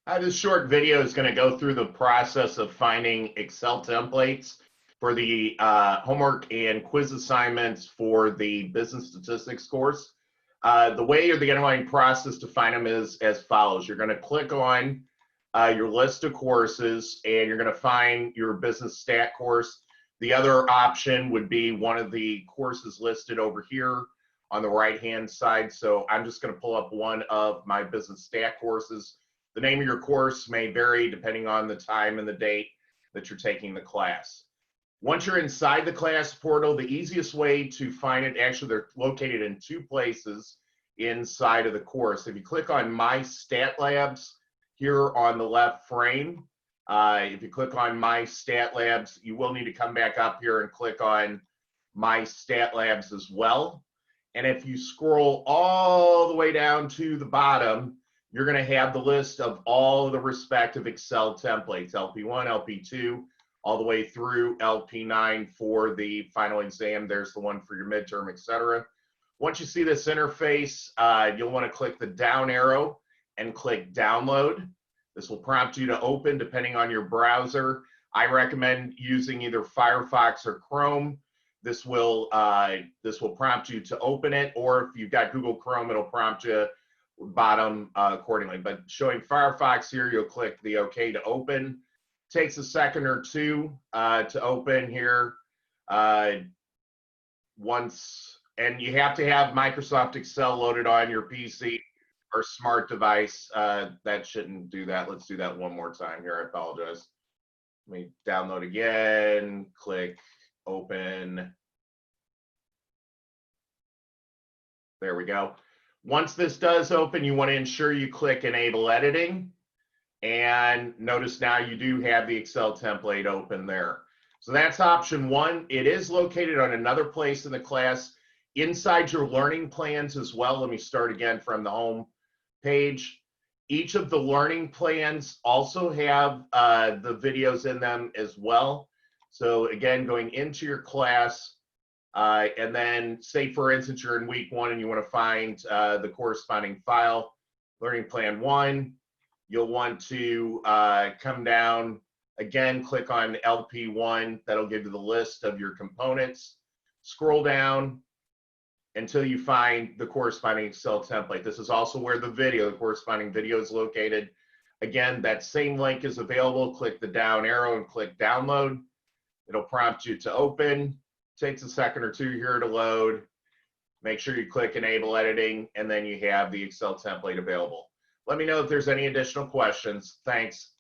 This short video is going to go through the process of finding Excel templates for the homework and quiz assignments for the business statistics course. The way or the underlying process to find them is as follows. You're going to click on your list of courses and you're going to find your business stat course. The other option would be one of the courses listed over here on the right hand side. So I'm just going to pull up one of my business stat courses. The name of your course may vary depending on the time and the date that you're taking the class. Once you're inside the class portal, the easiest way to find it, actually they're located in two places inside of the course. If you click on My Stat Labs here on the left frame, if you click on My Stat Labs, you will need to come back up here and click on My Stat Labs as well. And if you scroll all the way down to the bottom, you're going to have the list of all of the respective Excel templates, LP1, LP2, all the way through LP9 for the final exam. There's the one for your midterm, etc. Once you see this interface, you'll want to click the down arrow and click download. This will prompt you to open depending on your browser. I recommend using either Firefox or Chrome. This will prompt you to open it, or if you've got Google Chrome, it'll prompt you bottom accordingly. But showing Firefox here, you'll click the OK to open. Takes a second or two to open here. And you have to have Microsoft Excel loaded on your PC or smart device. That shouldn't do that. Let's do that one more time here. I apologize. Let me download again. Click open. There we go. Once this does open, you want to ensure you click Enable Editing. And notice now you do have the Excel template open there. So that's option one. It is located on another place in the class inside your learning plans as well. Let me start again from the home page. Each of the learning plans also have the videos in them as well. So again, going into your class, and then say for instance you're in week one and you want to find the corresponding file, learning plan one, you'll want to come down again, click on LP1. That'll give you the list of your components. Scroll down until you find the corresponding Excel template. This is also where the corresponding video is located. Again, that same link is available. Click the down arrow and click download. It'll prompt you to open. Takes a second or two here to load. Make sure you click Enable Editing, and then you have the Excel template available. Let me know if there's any additional questions. Thanks.